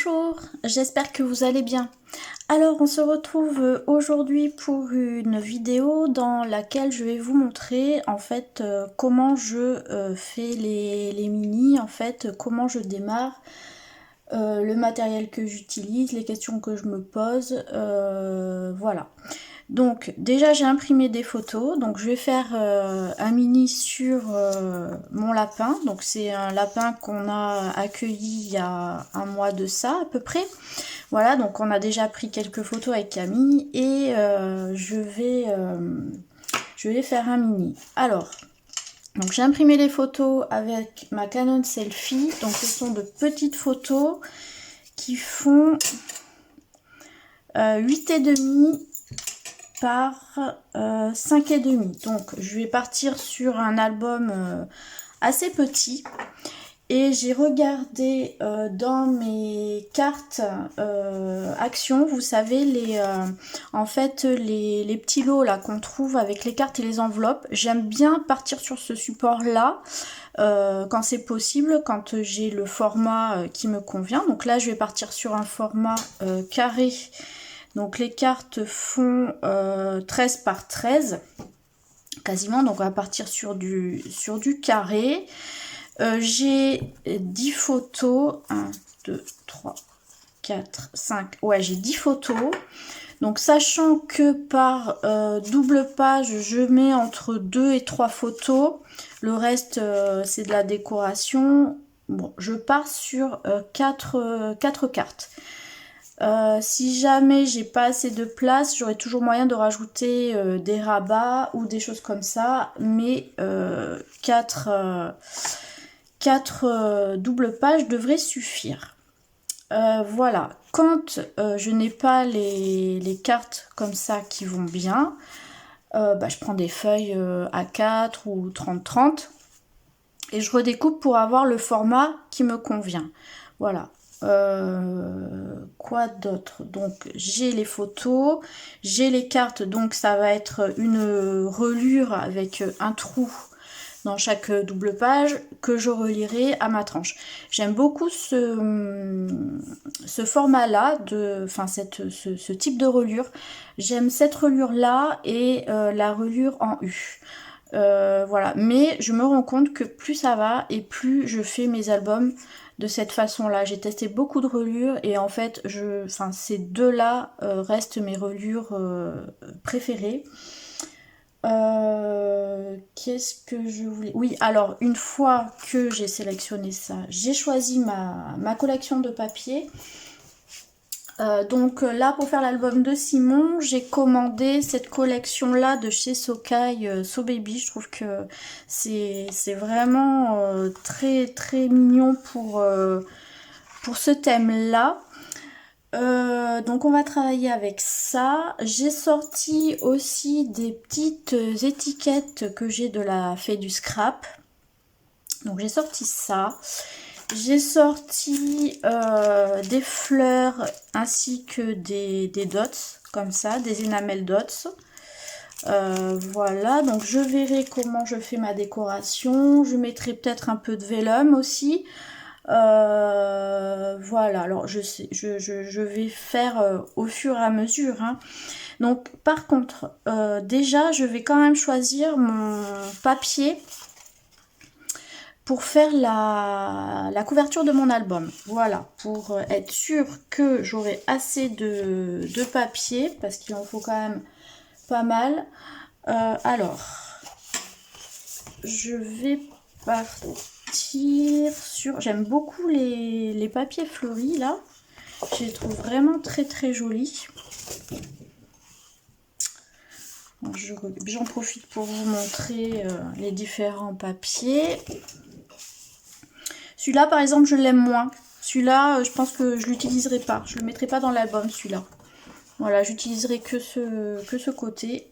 Bonjour, j'espère que vous allez bien. Alors on se retrouve aujourd'hui pour une vidéo dans laquelle je vais vous montrer en fait comment je fais les mini, en fait comment je démarre, le matériel que j'utilise, les questions que je me pose, voilà. Donc déjà j'ai imprimé des photos, donc je vais faire un mini sur mon lapin. Donc c'est un lapin qu'on a accueilli il y a un mois de ça à peu près. Voilà, donc on a déjà pris quelques photos avec Camille et je vais faire un mini. Alors, donc j'ai imprimé les photos avec ma Canon Selfie. Donc ce sont de petites photos qui font 8,5 par 5,5. Donc je vais partir sur un album assez petit. Et j'ai regardé dans mes cartes actions, vous savez, en fait les petits lots là qu'on trouve avec les cartes et les enveloppes. J'aime bien partir sur ce support là quand c'est possible, quand j'ai le format qui me convient. Donc là je vais partir sur un format carré. Donc les cartes font 13 par 13 quasiment, donc on va partir sur du carré. J'ai 10 photos, 1, 2, 3, 4, 5, ouais j'ai 10 photos. Donc sachant que par double page je mets entre 2 et 3 photos, le reste c'est de la décoration. Bon, je pars sur 4 cartes. Si jamais j'ai pas assez de place, j'aurai toujours moyen de rajouter des rabats ou des choses comme ça, mais 4 doubles pages devraient suffire. Voilà, quand je n'ai pas les cartes comme ça qui vont bien, je prends des feuilles A4 ou 30-30 et je redécoupe pour avoir le format qui me convient. Voilà. Quoi d'autre? Donc j'ai les photos, j'ai les cartes, donc ça va être une relure avec un trou dans chaque double page que je relirai à ma tranche. J'aime beaucoup ce format là, ce type de relure. J'aime cette relure là et la relure en U. Voilà, mais je me rends compte que plus ça va et plus je fais mes albums de cette façon là. J'ai testé beaucoup de relures et en fait ces deux là restent mes relures préférées. Qu'est-ce que je voulais... Oui, alors une fois que j'ai sélectionné ça, j'ai choisi ma collection de papier. Donc là pour faire l'album de Simon, j'ai commandé cette collection là de chez Sokai, So Baby. Je trouve que c'est vraiment très très mignon pour ce thème là. Donc on va travailler avec ça. J'ai sorti aussi des petites étiquettes que j'ai de la Fée du Scrap. Donc j'ai sorti ça. J'ai sorti des fleurs ainsi que des dots, comme ça, des enamel dots. Voilà, donc je verrai comment je fais ma décoration. Je mettrai peut-être un peu de vellum aussi. Voilà, alors je vais faire au fur et à mesure, hein. Donc par contre, déjà je vais quand même choisir mon papier pour faire la couverture de mon album. Voilà, pour être sûr que j'aurai assez de papier, parce qu'il en faut quand même pas mal. Alors, je vais partir sur... J'aime beaucoup les papiers fleuris, là. Je les trouve vraiment très très jolis. J'en profite pour vous montrer les différents papiers. Celui-là, par exemple, je l'aime moins. Celui-là, je pense que je l'utiliserai pas. Je le mettrai pas dans l'album, celui-là. Voilà, j'utiliserai que ce côté.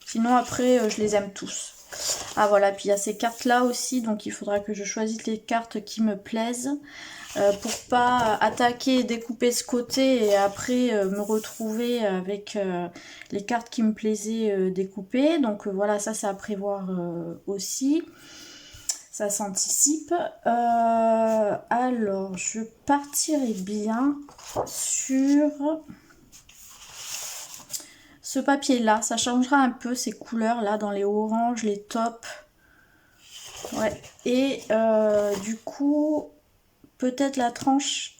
Sinon, après, je les aime tous. Ah, voilà. Puis, il y a ces cartes-là aussi. Donc, il faudra que je choisisse les cartes qui me plaisent. Pour pas attaquer et découper ce côté et après me retrouver avec les cartes qui me plaisaient découpées. Donc, voilà, ça, c'est à prévoir aussi. ça s'anticipe. Alors, je partirai bien sur ce papier-là. Ça changera un peu ces couleurs-là dans les oranges, les tops. Ouais. Et du coup, peut-être la tranche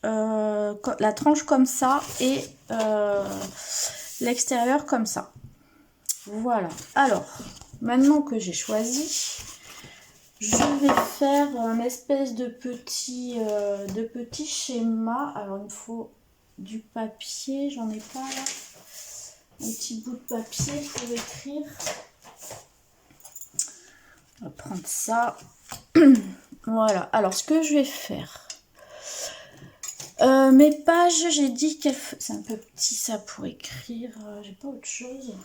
comme ça et l'extérieur comme ça. Voilà. Alors, maintenant que j'ai choisi, je vais faire un espèce de petit schéma. Alors, il me faut du papier. J'en ai pas là. Un petit bout de papier pour écrire. On va prendre ça. Voilà. Alors, ce que je vais faire. Mes pages, j'ai dit qu'elles... C'est un peu petit ça pour écrire. J'ai pas autre chose.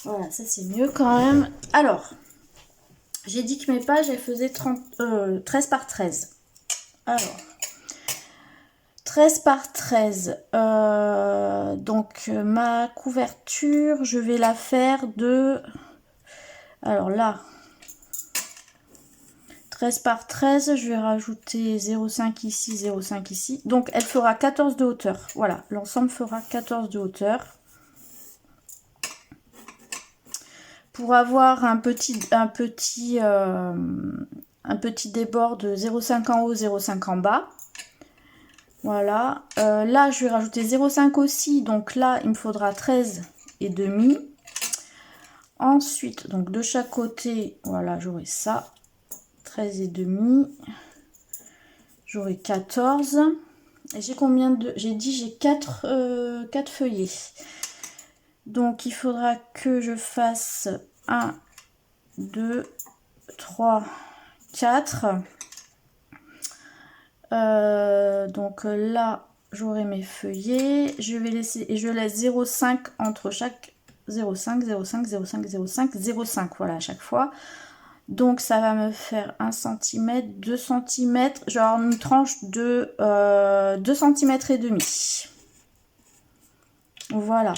Voilà, ça c'est mieux quand même. Alors, j'ai dit que mes pages, elles faisaient 13 par 13. Alors, 13 par 13. Donc, ma couverture, je vais la faire de... Alors là, 13 par 13, je vais rajouter 0,5 ici, 0,5 ici. Donc, elle fera 14 de hauteur. Voilà, l'ensemble fera 14 de hauteur. Pour avoir un petit débord de 0,5 en haut, 0,5 en bas. Voilà. Là, je vais rajouter 0,5 aussi. Donc là, il me faudra 13,5. Ensuite, donc de chaque côté, voilà, j'aurai ça. 13,5. J'aurai 14. Et j'ai combien de... J'ai dit j'ai 4 feuillets. Donc, il faudra que je fasse 1, 2, 3, 4. Donc là, j'aurai mes feuillets. Je vais laisser... Et je laisse 0,5 entre chaque... 0,5, 0,5, 0,5, 0,5, 0,5. Voilà, à chaque fois. Donc, ça va me faire 1 cm, 2 cm. Genre une tranche de 2 cm et demi. Voilà.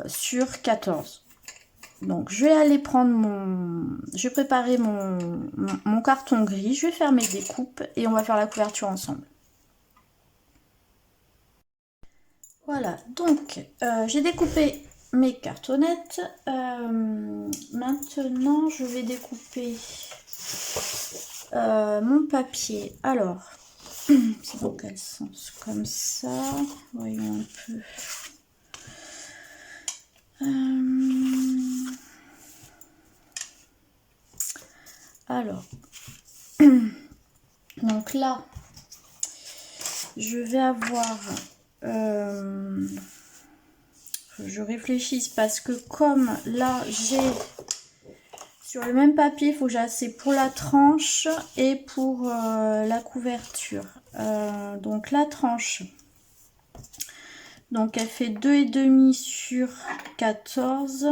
Sur 14. Donc je vais aller prendre je vais préparer mon carton gris, je vais faire mes découpes et on va faire la couverture ensemble. Voilà, donc j'ai découpé mes cartonnettes. Maintenant je vais découper mon papier. Alors, c'est dans quel sens? Comme ça, voyons un peu. Alors, donc là, je vais avoir... je réfléchisse parce que comme là, j'ai... Sur le même papier, il faut que j'ai assez pour la tranche et pour la couverture. Donc la tranche... Donc elle fait 2,5 sur 14.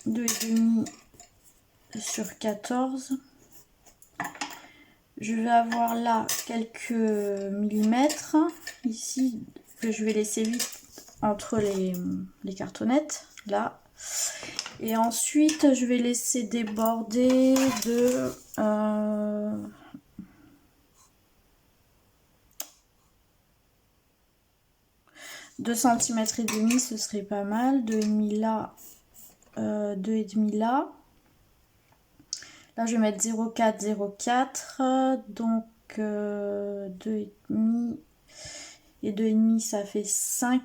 2,5 sur 14. Je vais avoir là quelques millimètres. Ici, que je vais laisser vite entre les cartonnettes. Là. Et ensuite, je vais laisser déborder de... 2 cm et demi, ce serait pas mal. 2,5 là, 2,5 là. Là, je vais mettre 0,4, 0,4. Donc, 2,5 et 2,5, ça fait 5.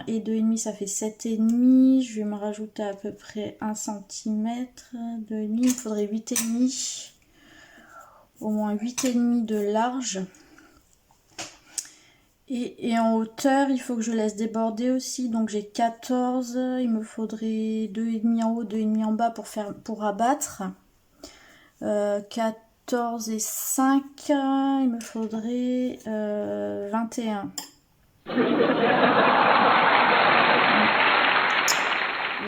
Et 2,5, ça fait 7,5. Je vais me rajouter à peu près 1 cm. 2,5, il me faudrait 8,5. Au moins 8,5 de large. Et en hauteur, il faut que je laisse déborder aussi. Donc j'ai 14. Il me faudrait 2,5 en haut, 2,5 en bas pour abattre. 14 et 5. Il me faudrait 21.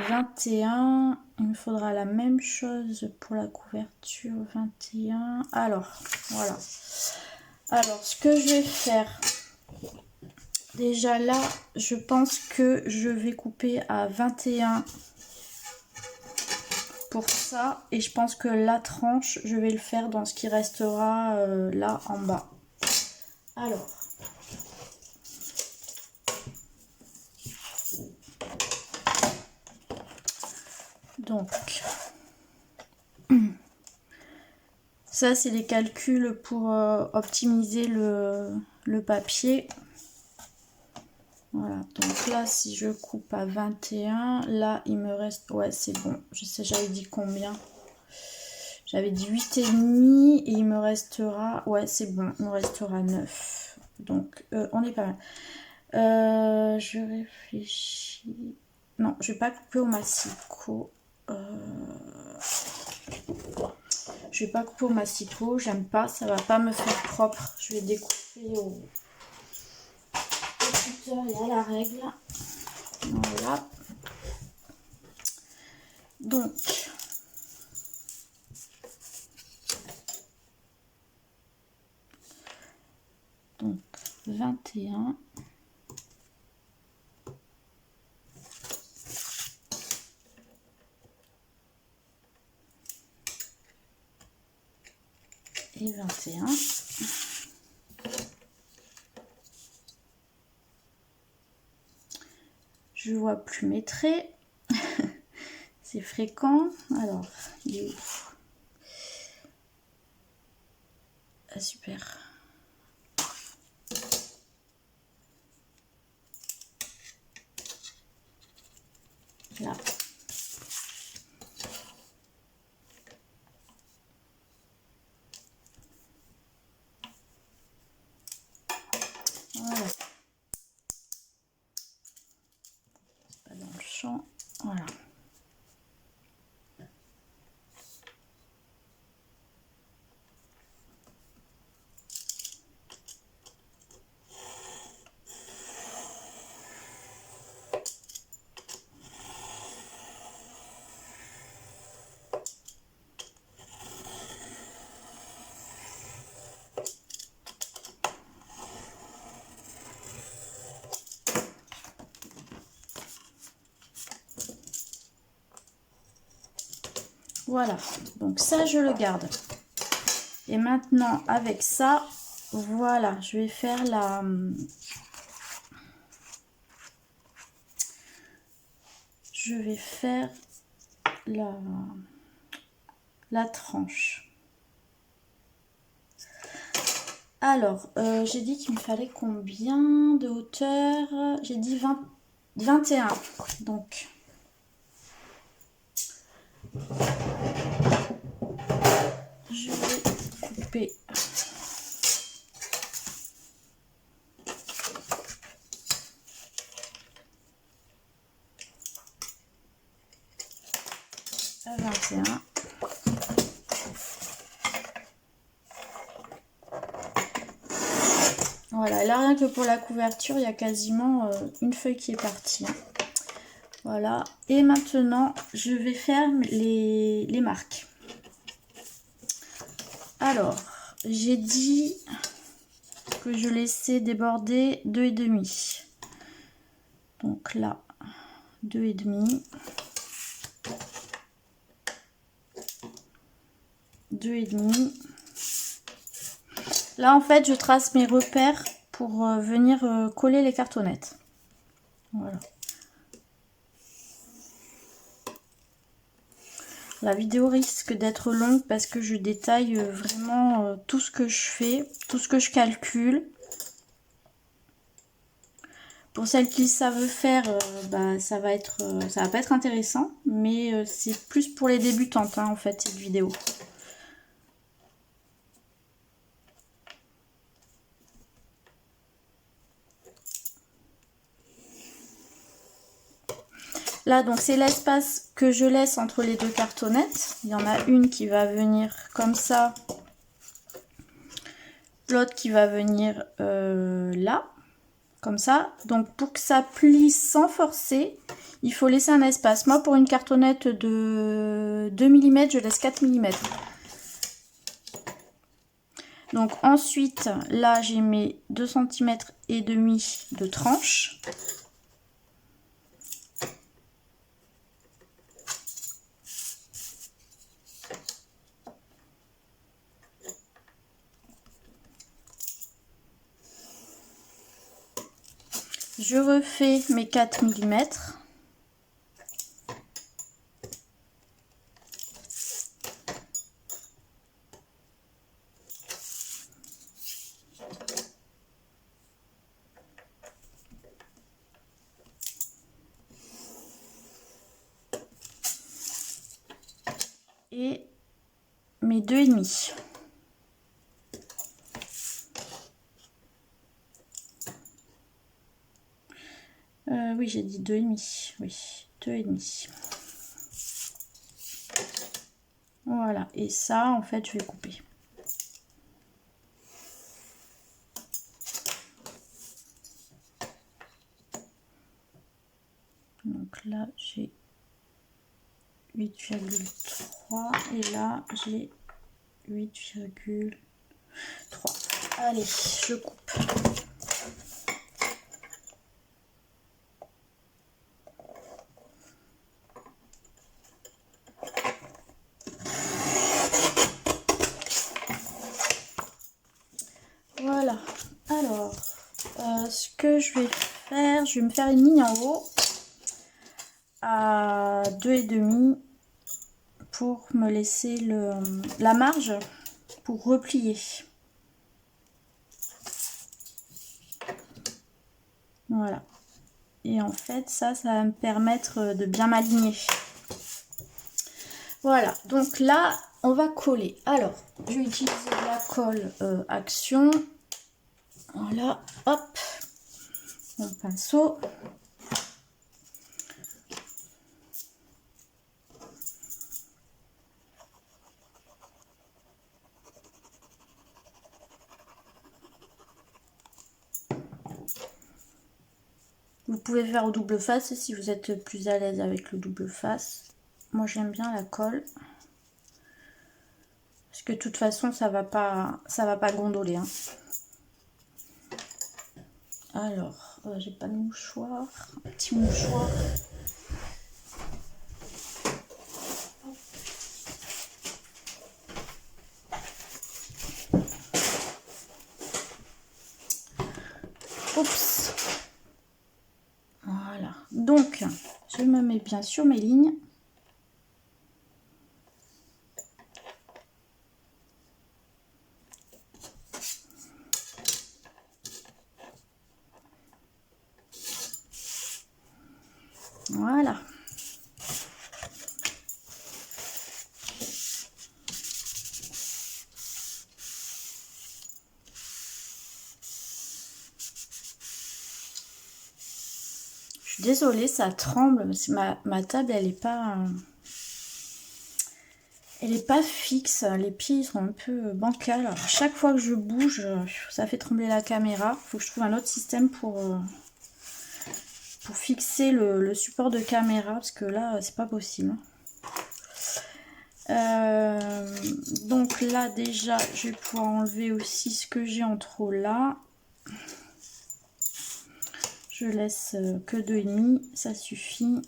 21. Il me faudra la même chose pour la couverture. 21. Alors, voilà. Alors, ce que je vais faire... Déjà là, je pense que je vais couper à 21 pour ça. Et je pense que la tranche, je vais le faire dans ce qui restera là en bas. Alors. Donc. Ça, c'est les calculs pour optimiser le papier. Voilà, donc là, si je coupe à 21, là, il me reste... Ouais, c'est bon. Je sais, j'avais dit combien? J'avais dit 8,5 et il me restera... Ouais, c'est bon, il me restera 9. Donc, on est pas mal. Je réfléchis... Non, je vais pas couper au massicot. Je vais pas couper au massicot, j'aime pas, ça va pas me faire propre. Je vais découper au cutter et à la règle. Voilà. Donc, donc 21. Et 21. Je vois plus mes traits. C'est fréquent. Alors, il est où? Ah, super. Là. Voilà. C'est pas dans le champ. Voilà. Voilà, donc ça je le garde. Et maintenant avec ça, voilà, je vais faire la tranche. Alors, j'ai dit qu'il me fallait combien de hauteur? J'ai dit 21. Donc, je vais couper. À 21. Voilà, là rien que pour la couverture, il y a quasiment une feuille qui est partie. Voilà, et maintenant je vais faire les marques. Alors, j'ai dit que je laissais déborder 2,5. Donc là, 2,5. 2,5. Là, en fait, je trace mes repères pour venir coller les cartonnettes. Voilà. La vidéo risque d'être longue parce que je détaille vraiment tout ce que je fais, tout ce que je calcule. Pour celles qui savent faire, ça va pas être intéressant, mais c'est plus pour les débutantes hein, en fait cette vidéo. Là, donc, c'est l'espace que je laisse entre les deux cartonnettes. Il y en a une qui va venir comme ça. L'autre qui va venir là. comme ça. Donc pour que ça plie sans forcer, il faut laisser un espace. Moi, pour une cartonnette de 2 mm, je laisse 4 mm. Donc ensuite, là, j'ai mes 2 cm et demi de tranche. Je refais mes 4 mm. Et mes 2,5. Oui, j'ai dit 2,5. Oui, 2,5. Voilà, et ça, en fait, je vais couper. Donc là, j'ai 8,3 et là, j'ai 8,3. Allez, je coupe. Voilà. Alors, ce que je vais faire, je vais me faire une ligne en haut à 2,5 pour me laisser la marge pour replier. Voilà. Et en fait, ça va me permettre de bien m'aligner. Voilà. Donc là, on va coller. Alors, je vais utiliser de la colle Action. Voilà. Hop. Mon pinceau. Vous pouvez faire au double face si vous êtes plus à l'aise avec le double face. Moi, j'aime bien la colle. Parce que de toute façon, ça va pas gondoler. Hein. Alors, j'ai pas de mouchoir. Un petit mouchoir. Oups. Voilà. Donc, je me mets bien sur mes lignes. Voilà. Je suis désolée, ça tremble. Ma table, elle est pas fixe. Les pieds sont un peu bancals. Alors, chaque fois que je bouge, ça fait trembler la caméra. Il faut que je trouve un autre système pour fixer le support de caméra, parce que là, c'est pas possible. Donc là, déjà, je vais pouvoir enlever aussi ce que j'ai en trop là. Je laisse que 2,5, ça suffit.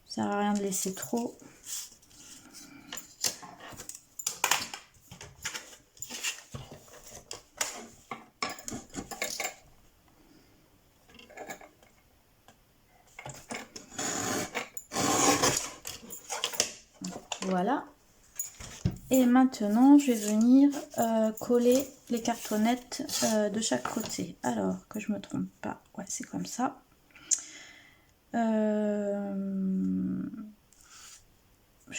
Ça sert à rien de laisser trop. Voilà. Et maintenant, je vais venir coller les cartonnettes de chaque côté. Alors, que je me trompe pas. Ouais, c'est comme ça. Je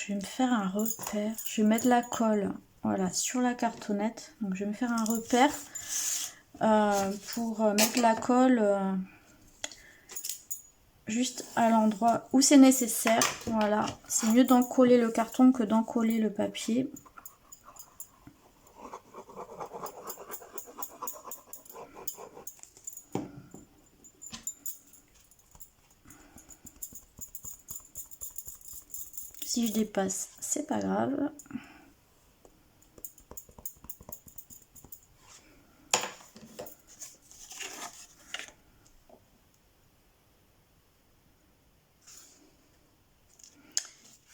vais me faire un repère. Je vais mettre la colle, voilà, sur la cartonnette. Donc, je vais me faire un repère pour mettre la colle juste à l'endroit où c'est nécessaire. Voilà, c'est mieux d'encoller le carton que d'encoller le papier. Si je dépasse, c'est pas grave.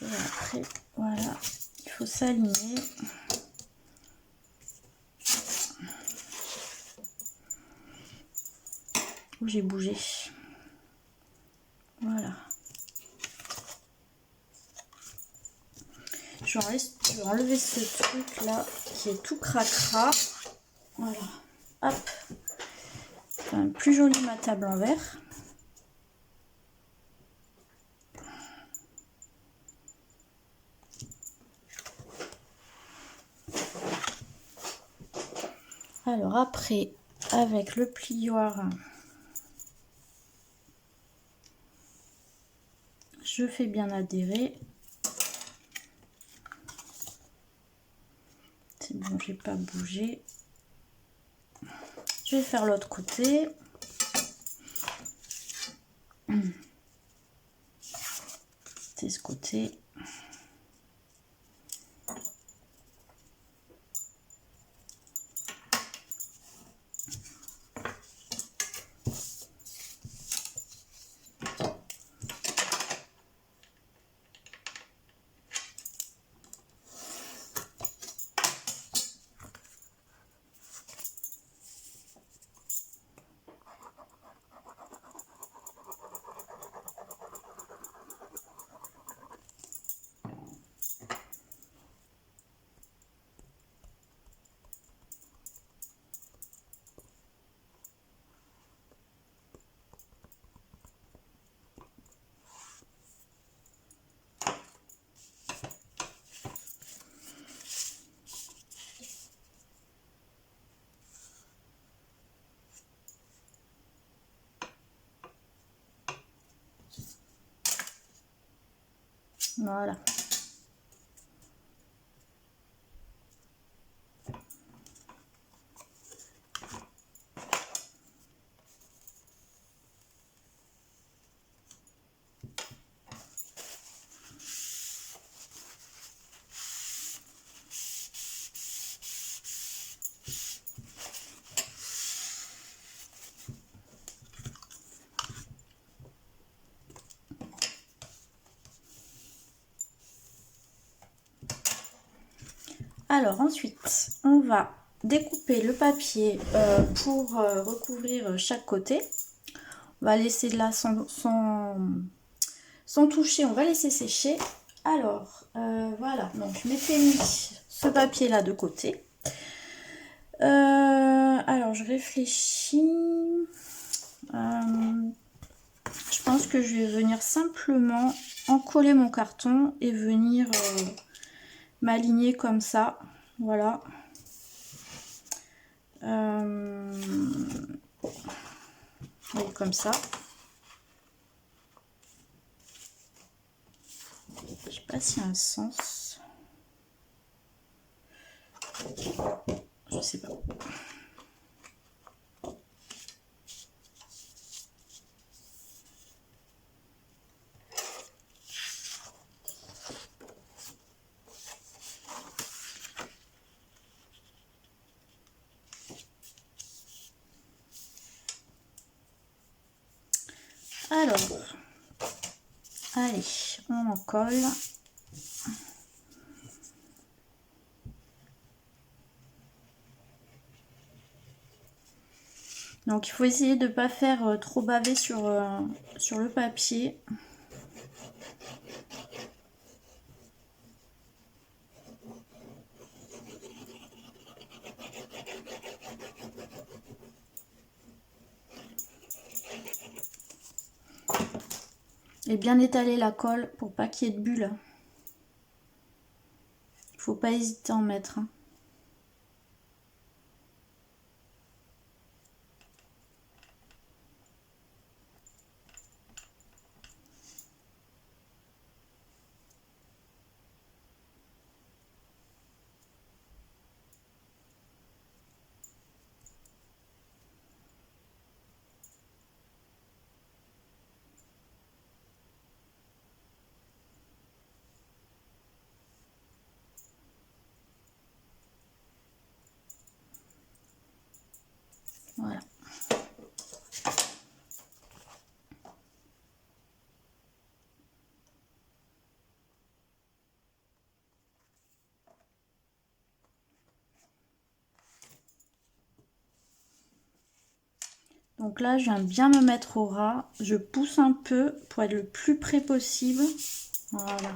Et après, voilà, il faut s'aligner. Où j'ai bougé. Voilà. Je vais enlever ce truc là qui est tout cracra. Voilà. Hop. C'est quand même plus joli ma table en verre. Alors après, avec le plioir, je fais bien adhérer. C'est bon, j'ai pas bougé. Je vais faire l'autre côté. C'est ce côté. Voilà. Alors ensuite, on va découper le papier pour recouvrir chaque côté. On va laisser là sans toucher, on va laisser sécher. Alors, voilà, donc je m'étais mis ce papier là de côté. Alors, je réfléchis. Je pense que je vais venir simplement encoller mon carton et venir m'aligner comme ça. Voilà. Oui, comme ça. Je sais pas s'il y a un sens. Je sais pas. Alors, allez, on en colle. Donc il faut essayer de ne pas faire trop baver sur le papier. Et bien étaler la colle pour pas qu'il y ait de bulles. Il faut pas hésiter à en mettre. Donc là, je viens bien me mettre au ras. Je pousse un peu pour être le plus près possible. Voilà.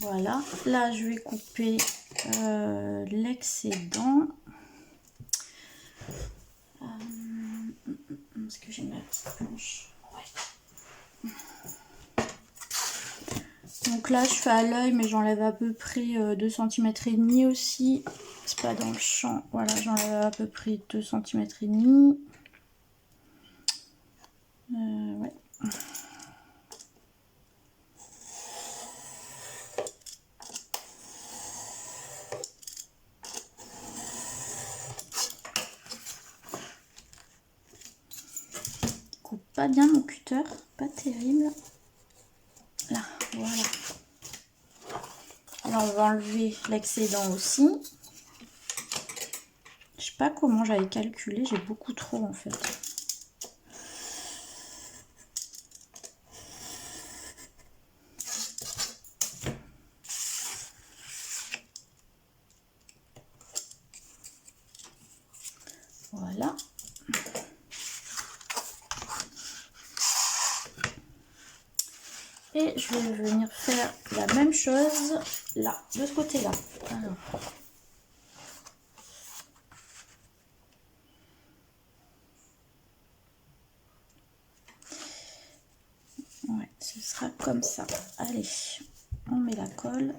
Voilà, là je vais couper l'excédent. Est-ce que j'ai ma petite planche? Ouais. Donc là je fais à l'œil, mais j'enlève à peu près 2 cm et demi aussi. C'est pas dans le champ. Voilà, j'enlève à peu près 2 cm et demi. Ouais. Coupe pas bien mon cutter, pas terrible. Là, voilà. Alors on va enlever l'excédent aussi. Je sais pas comment j'avais calculé, j'ai beaucoup trop en fait. Voilà. Et je vais venir faire la même chose là, de ce côté-là. Alors. Ouais, ce sera comme ça. Allez, on met la colle.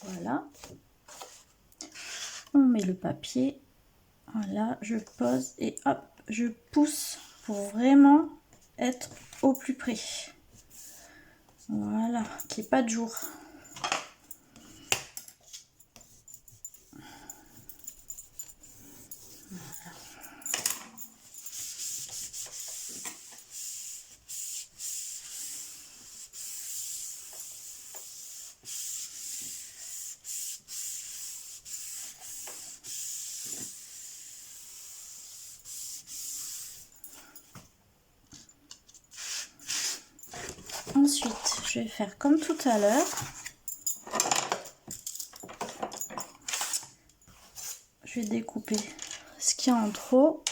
Voilà. On met le papier. Voilà, je pose et hop, je pousse pour vraiment être au plus près. Voilà, qu'il n'y ait pas de jour. Ensuite, je vais faire comme tout à l'heure. Je vais découper ce qu'il y a en trop.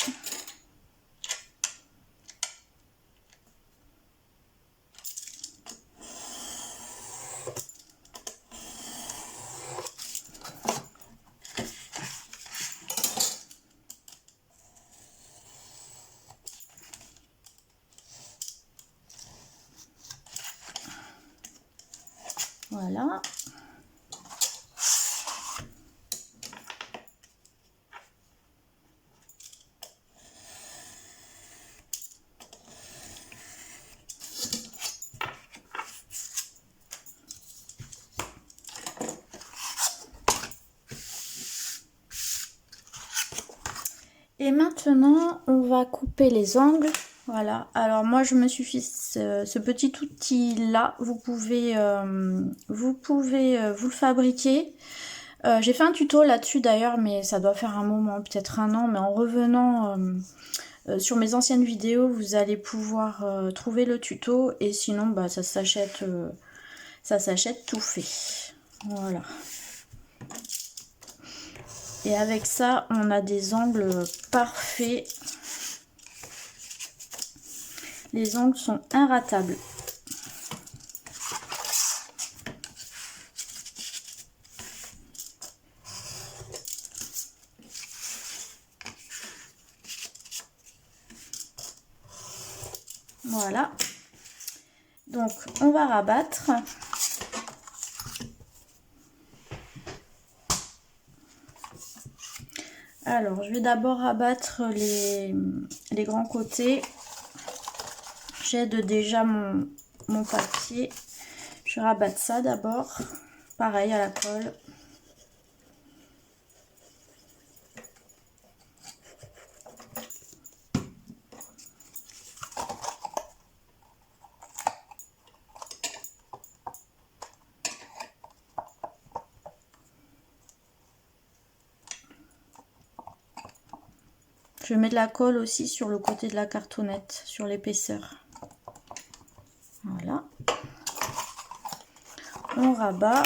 Voilà. Et maintenant, on va couper les angles. Voilà, alors moi je me suis fait ce petit outil là, vous pouvez vous le fabriquer. J'ai fait un tuto là-dessus d'ailleurs, mais ça doit faire un moment, peut-être un an, mais en revenant sur mes anciennes vidéos, vous allez pouvoir trouver le tuto, et sinon bah, ça s'achète tout fait. Voilà. Et avec ça, on a des angles parfaits. Les angles sont inratables. Voilà. Donc, on va rabattre. Alors, je vais d'abord rabattre les grands côtés. J'aide déjà mon papier. Je rabatte ça d'abord. Pareil à la colle. Je mets de la colle aussi sur le côté de la cartonnette, sur l'épaisseur. Voilà. On rabat.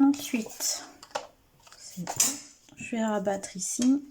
Ensuite, je vais rabattre ici.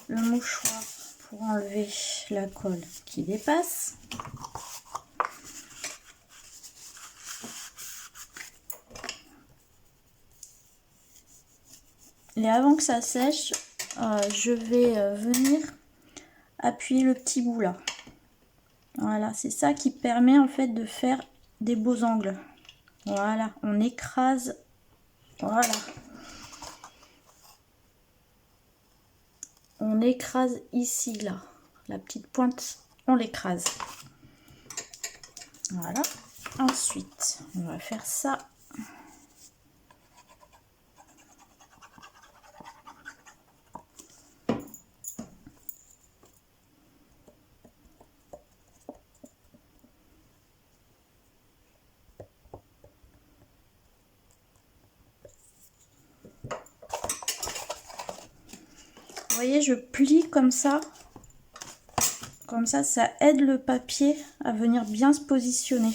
Le mouchoir pour enlever la colle qui dépasse. Et avant que ça sèche, je vais venir appuyer le petit bout là. Voilà, c'est ça qui permet en fait de faire des beaux angles. Voilà, on écrase. Voilà. On écrase ici, là. La petite pointe, on l'écrase. Voilà. Ensuite, on va faire ça. Vous voyez, je plie comme ça. Comme ça aide le papier à venir bien se positionner.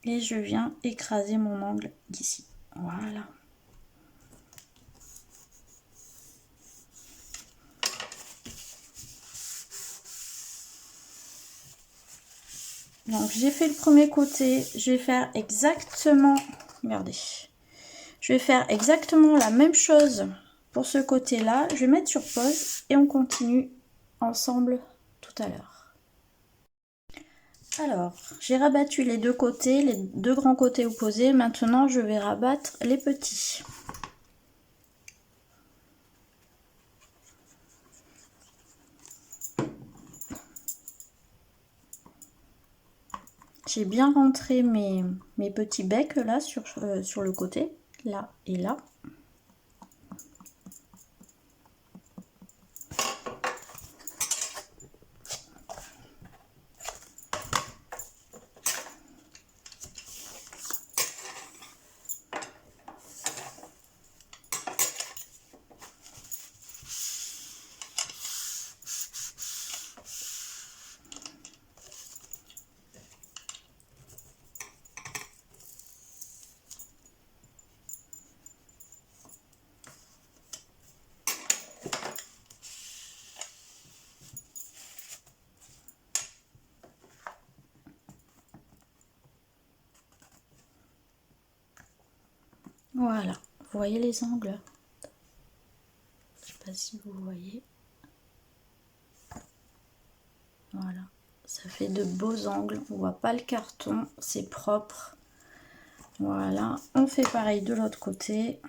Et je viens écraser mon angle d'ici. Voilà. Donc j'ai fait le premier côté, je vais faire exactement, regardez, je vais faire exactement la même chose pour ce côté-là. Je vais mettre sur pause et on continue ensemble tout à l'heure. Alors, j'ai rabattu les deux côtés, les deux grands côtés opposés. Maintenant, je vais rabattre les petits. J'ai bien rentré mes petits becs là sur le côté, là et là. Vous voyez les angles? Je sais pas si vous voyez. Voilà, ça fait de beaux angles. On voit pas le carton, c'est propre. Voilà, on fait pareil de l'autre côté.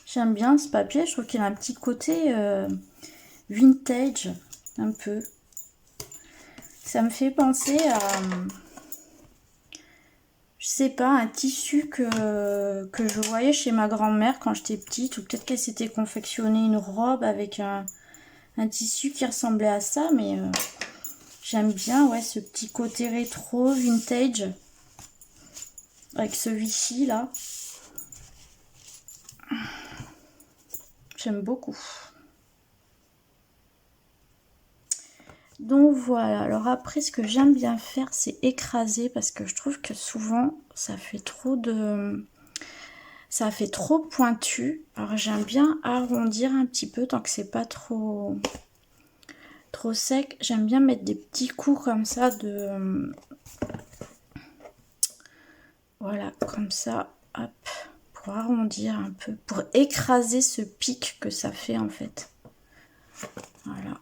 J'aime bien ce papier, je trouve qu'il a un petit côté vintage, un peu. Ça me fait penser à, je sais pas, un tissu que je voyais chez ma grand-mère quand j'étais petite, ou peut-être qu'elle s'était confectionné une robe avec un tissu qui ressemblait à ça, mais j'aime bien, ouais, ce petit côté rétro, vintage, avec ce Vichy là. J'aime beaucoup. Donc voilà, alors après ce que j'aime bien faire c'est écraser parce que je trouve que souvent ça fait trop pointu. Alors j'aime bien arrondir un petit peu tant que c'est pas trop sec. J'aime bien mettre des petits coups comme ça voilà, comme ça, hop, pour arrondir un peu, pour écraser ce pic que ça fait en fait. Voilà.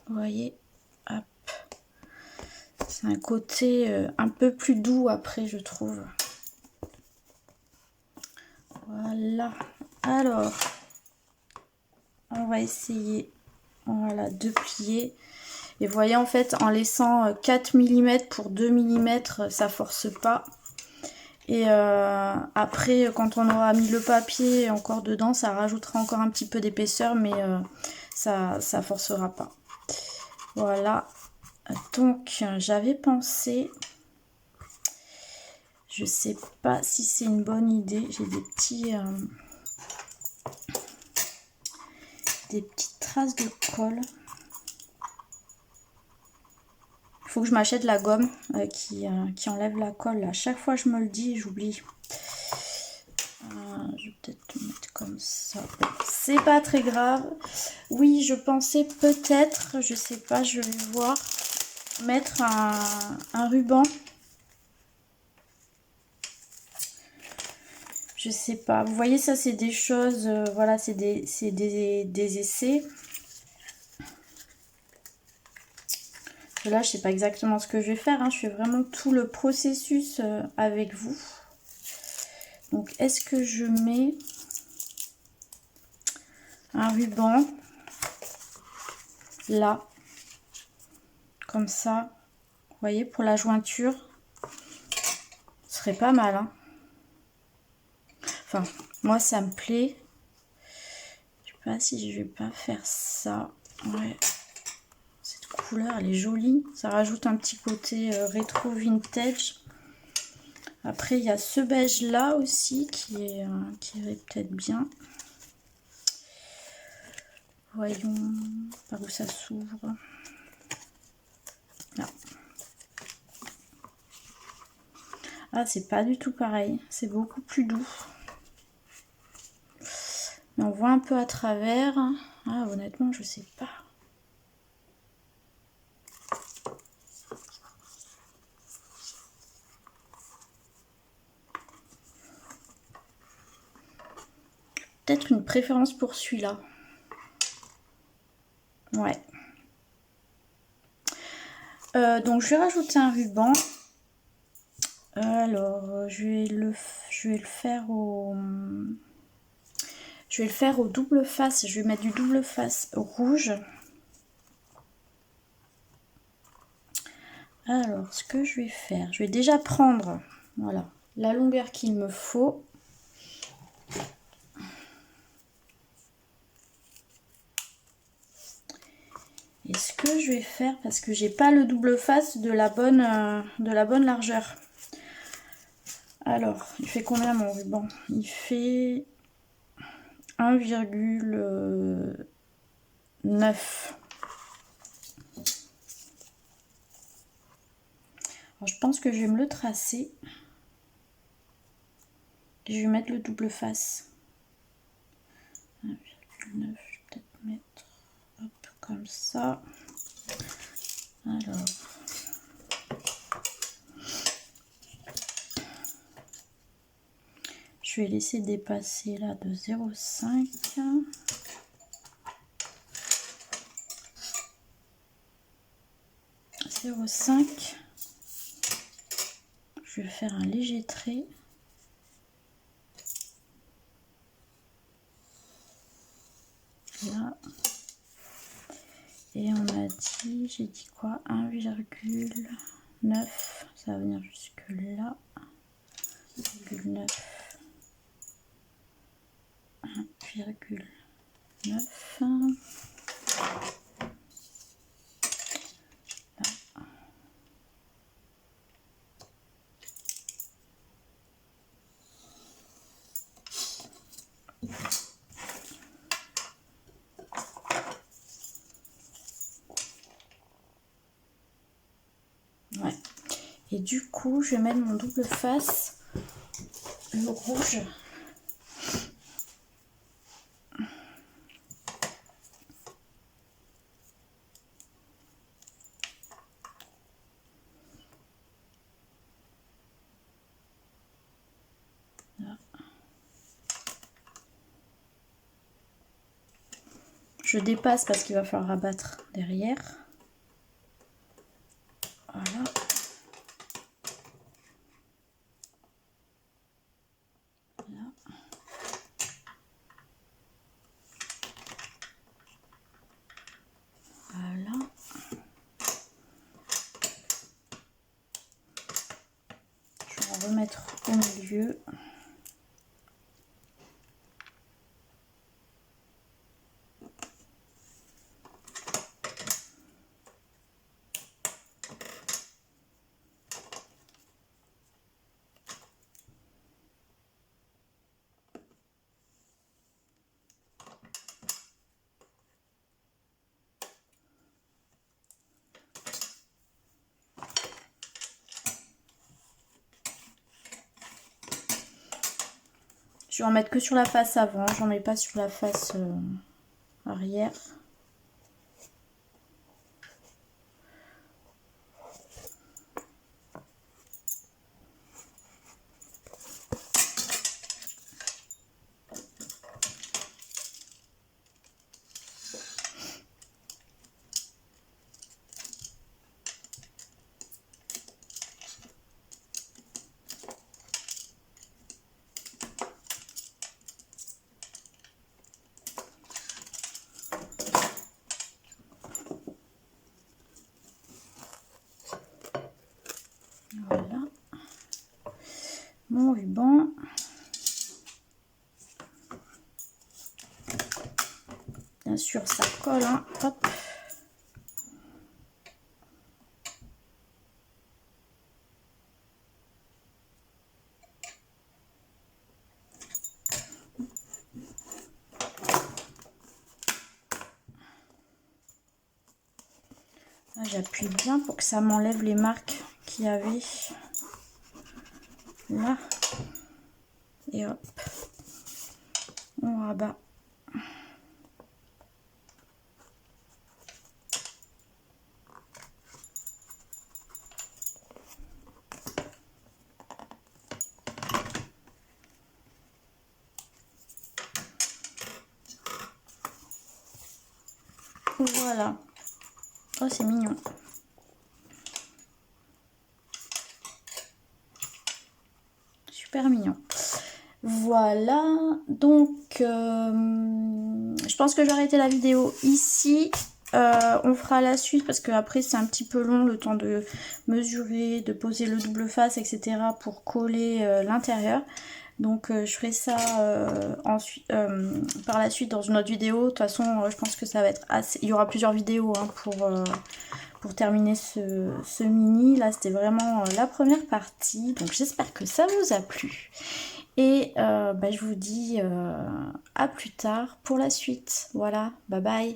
Vous voyez, hop. C'est un côté un peu plus doux après, je trouve. Voilà. Alors, on va essayer, voilà, de plier. Et vous voyez, en fait, en laissant 4 mm pour 2 mm, ça force pas. Et après, quand on aura mis le papier encore dedans, ça rajoutera encore un petit peu d'épaisseur, mais ça forcera pas. Voilà. Donc, j'avais pensé, je sais pas si c'est une bonne idée, j'ai des petites traces de colle. Il faut que je m'achète la gomme qui enlève la colle. À chaque fois je me le dis, j'oublie. Je vais peut-être le mettre comme ça. C'est pas très grave. Oui, je pensais peut-être, je sais pas, je vais voir, mettre un ruban. Je sais pas. Vous voyez, ça c'est des choses, voilà, c'est des essais. Là, je sais pas exactement ce que je vais faire. Hein. Je fais vraiment tout le processus avec vous. Donc, est-ce que je mets un ruban là, comme ça, vous voyez, pour la jointure, ce serait pas mal. Hein. Enfin, moi, ça me plaît. Je sais pas si je vais pas faire ça. Ouais. Cette couleur, elle est jolie. Ça rajoute un petit côté rétro vintage. Après, il y a ce beige là aussi qui irait peut-être bien. Voyons par où ça s'ouvre. Là. Ah, c'est pas du tout pareil. C'est beaucoup plus doux. Mais on voit un peu à travers. Ah, honnêtement, je sais pas. Peut-être une préférence pour celui-là. Ouais. Donc, je vais rajouter un ruban. Alors, je vais le faire au double face. Je vais mettre du double face rouge. Alors, ce que je vais faire, je vais déjà prendre, voilà, la longueur qu'il me faut. Et ce que je vais faire, parce que j'ai pas le double face de la bonne largeur. Alors, il fait combien mon ruban? Il fait 1,9. Alors, je pense que je vais me le tracer. Et je vais mettre le double face. 1,9, je vais peut-être mettre hop, comme ça. Alors. Je vais laisser dépasser là de 0,5. 0,5. Je vais faire un léger trait. Là. Et on a dit, j'ai dit quoi? 1,9. Ça va venir jusque là. 1,9. 1,9. Ouais. Et du coup, je vais mettre mon double face, le rouge. Là. Je dépasse parce qu'il va falloir abattre derrière. Voilà. Là. Voilà. Je vais en remettre au milieu. Je vais en mettre que sur la face avant, j'en mets pas sur la face arrière. Voilà. Mon ruban. Bien sûr, ça colle, hein. Hop. J'appuie bien pour que ça m'enlève les marques qu'il y avait là. Et hop, on rabat. Voilà. Oh, c'est mignon. Super mignon. Voilà. Donc, je pense que j'ai arrêté la vidéo ici. On fera la suite parce que après c'est un petit peu long le temps de mesurer, de poser le double face, etc. pour coller l'intérieur. Donc je ferai ça ensuite, par la suite dans une autre vidéo. De toute façon, je pense que ça va être assez... Il y aura plusieurs vidéos hein, pour terminer ce mini. Là, c'était vraiment la première partie. Donc j'espère que ça vous a plu. Et je vous dis à plus tard pour la suite. Voilà, bye bye.